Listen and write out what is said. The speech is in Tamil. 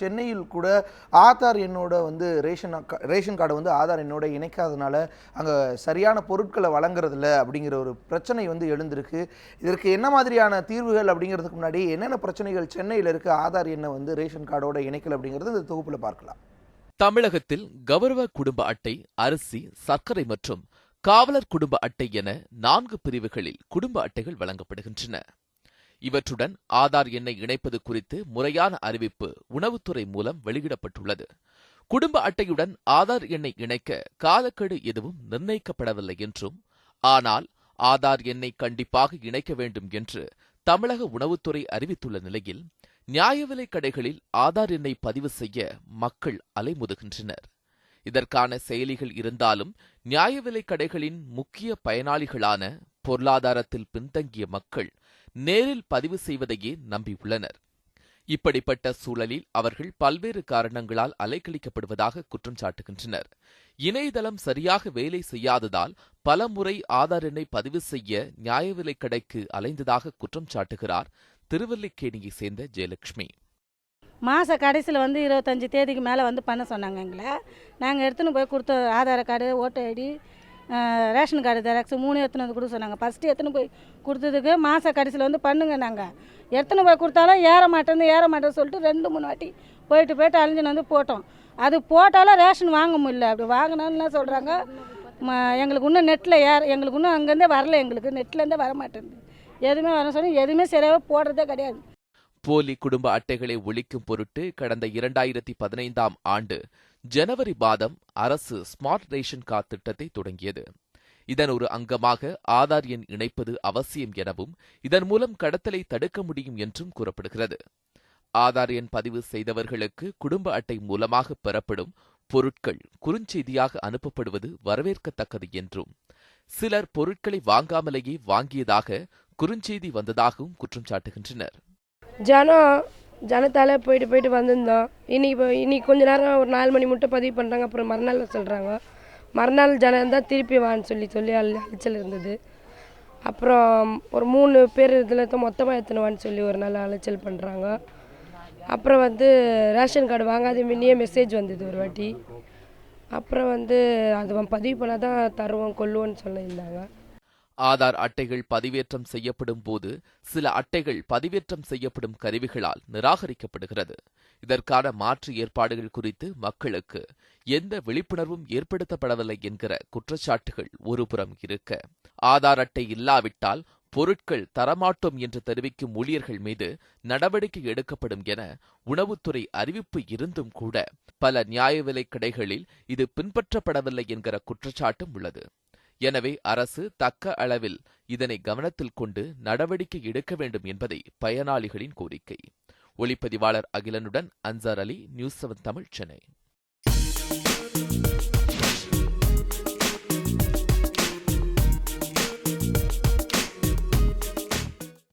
சென்னையில் கூட ஆதார் எண்ணோட ரேஷன் கார்டை ஆதார் எண்ணோட இணைக்காதனால அங்கே சரியான பொருட்களை வழங்குறதில்ல அப்படிங்கிற ஒரு பிரச்சனை எழுந்திருக்கு. இதற்கு என்ன மாதிரியான தீர்வுகள் அப்படிங்கிறதுக்கு முன்னாடி என்னென்ன பிரச்சனைகள் சென்னையில் இருக்க ஆதார் எண்ணை ரேஷன் கார்டோட இணைக்கல அப்படிங்கிறது இந்த தொகுப்பில் பார்க்கலாம். தமிழகத்தில் கௌரவ குடும்ப அட்டை, அரிசி, சர்க்கரை மற்றும் காவலர் குடும்ப அட்டை என 4 பிரிவுகளில் குடும்ப அட்டைகள் வழங்கப்படுகின்றன. இவற்றுடன் ஆதார் எண்ணை இணைப்பது குறித்து முறையான அறிவிப்பு உணவுத்துறை மூலம் வெளியிடப்பட்டுள்ளது. குடும்ப அட்டையுடன் ஆதார் எண்ணை இணைக்க காலக்கெடு எதுவும் நிர்ணயிக்கப்படவில்லை என்றும், ஆனால் ஆதார் எண்ணை கண்டிப்பாக இணைக்க வேண்டும் என்று தமிழக உணவுத்துறை அறிவித்துள்ள நிலையில், நியாய விலைக் கடைகளில் ஆதார் எண்ணை பதிவு செய்ய மக்கள் அலைமோதுகின்றனர். இதற்கான செயலிகள் இருந்தாலும் நியாய விலைக் கடைகளின் முக்கிய பயனாளிகளான பொருளாதாரத்தில் பின்தங்கிய மக்கள் நேரில் பதிவு செய்வதையே நம்பியுள்ளனர். இப்படிப்பட்ட சூழலில் அவர்கள் பல்வேறு காரணங்களால் அலைக்கழிக்கப்படுவதாக குற்றம் சாட்டுகின்றனர். இணையதளம் சரியாக வேலை செய்யாததால் பல முறை ஆதார் எண்ணை பதிவு செய்ய நியாய விலைக் கடைக்கு அலைந்ததாக குற்றம் சாட்டுகிறார் திருவல்லிக்கேணியை சேர்ந்த ஜெயலட்சுமி. மாத கடைசியில் 25 தேதிக்கு மேலே பண்ண சொன்னாங்க. எங்களை நாங்கள் எடுத்துன்னு போய் கொடுத்த Aadhaar card, voter ID, ration card xerox 3 எடுத்துன்னு கொடுக்க சொன்னாங்க. ஃபஸ்ட்டு எடுத்துன்னு போய் கொடுத்ததுக்கு மாத கடைசியில் பண்ணுங்க, நாங்கள் எடுத்துன்னு போய் கொடுத்தாலும் ஏற மாட்டேன்னு சொல்லிட்டு 2-3 வாட்டி போயிட்டு அழிஞ்சுன்னு போட்டோம். அது போட்டாலும் ரேஷன் வாங்க முடியல. அப்படி வாங்கினான்னு சொல்கிறாங்க, எங்களுக்கு இன்னும் நெட்டில் எங்களுக்கு இன்னும் அங்கேருந்தே வரல, எங்களுக்கு நெட்லேருந்தே வர மாட்டேங்குது. எதுவுமே வர சொல்லி எதுவுமே சரியாக போடுறதே கிடையாது. போலி குடும்ப அட்டைகளை ஒழிக்கும் பொருட்டு கடந்த 2015ஆம் ஆண்டு ஜனவரி மாதம் அரசு ஸ்மார்ட் ரேஷன் கார்டு திட்டத்தை தொடங்கியது. இதன் ஒரு அங்கமாக ஆதார் எண் இணைப்பது அவசியம் எனவும், இதன் மூலம் கடத்தலை தடுக்க முடியும் என்றும் கூறப்படுகிறது. ஆதார் எண் பதிவு செய்தவர்களுக்கு குடும்ப அட்டை மூலமாக பெறப்படும் பொருட்கள் குறுஞ்செய்தியாக அனுப்பப்படுவது வரவேற்கத்தக்கது என்றும், சிலர் பொருட்களை வாங்காமலேயே வாங்கியதாக குறுஞ்செய்தி வந்ததாகவும் குற்றம் சாட்டுகின்றனர். ஜனத்தால் போயிட்டு வந்திருந்தோம். இன்னைக்கு கொஞ்ச நேரம் ஒரு 4 மணி மட்டும் பதிவு பண்ணுறாங்க, அப்புறம் மறுநாள் சொல்கிறாங்க. மறுநாள் ஜனம் தான் திருப்பி வான்னு சொல்லி அலைச்சல் இருந்தது. அப்புறம் ஒரு 3 பேர் இதில் மொத்தமாக எடுத்துனுவான்னு சொல்லி ஒரு நாள் அலைச்சல் பண்ணுறாங்க. அப்புறம் ரேஷன் கார்டு வாங்காத முன்னே மெசேஜ் வந்தது ஒரு வாட்டி. அப்புறம் அது பதிவு பண்ணால் தான் தருவோம் கொள்ளுவோன்னு சொல்லியிருந்தாங்க. ஆதார் அட்டைகள் பதிவேற்றம் செய்யப்படும் போது சில அட்டைகள் பதிவேற்றம் செய்யப்படும் கருவிகளால் நிராகரிக்கப்படுகிறது. இதற்கான மாற்று ஏற்பாடுகள் குறித்து மக்களுக்கு எந்த விழிப்புணர்வும் ஏற்படுத்தப்படவில்லை என்கிற குற்றச்சாட்டுகள் ஒருபுறம் இருக்க, ஆதார் அட்டை இல்லாவிட்டால் பொருட்கள் தரமாட்டோம் என்று தெரிவிக்கும் ஊழியர்கள் மீது நடவடிக்கை எடுக்கப்படும் என உணவுத்துறை அறிவிப்பு இருந்தும் கூட பல நியாய விலைக் கடைகளில் இது பின்பற்றப்படவில்லை என்கிற குற்றச்சாட்டும் உள்ளது. எனவே அரசு தக்க அளவில் இதனை கவனத்தில் கொண்டு நடவடிக்கை எடுக்க வேண்டும் என்பதை பயனாளிகளின் கோரிக்கை. ஒளிப்பதிவாளர் அகிலனுடன் அன்சார் அலி, நியூஸ் 7 தமிழ், சென்னை.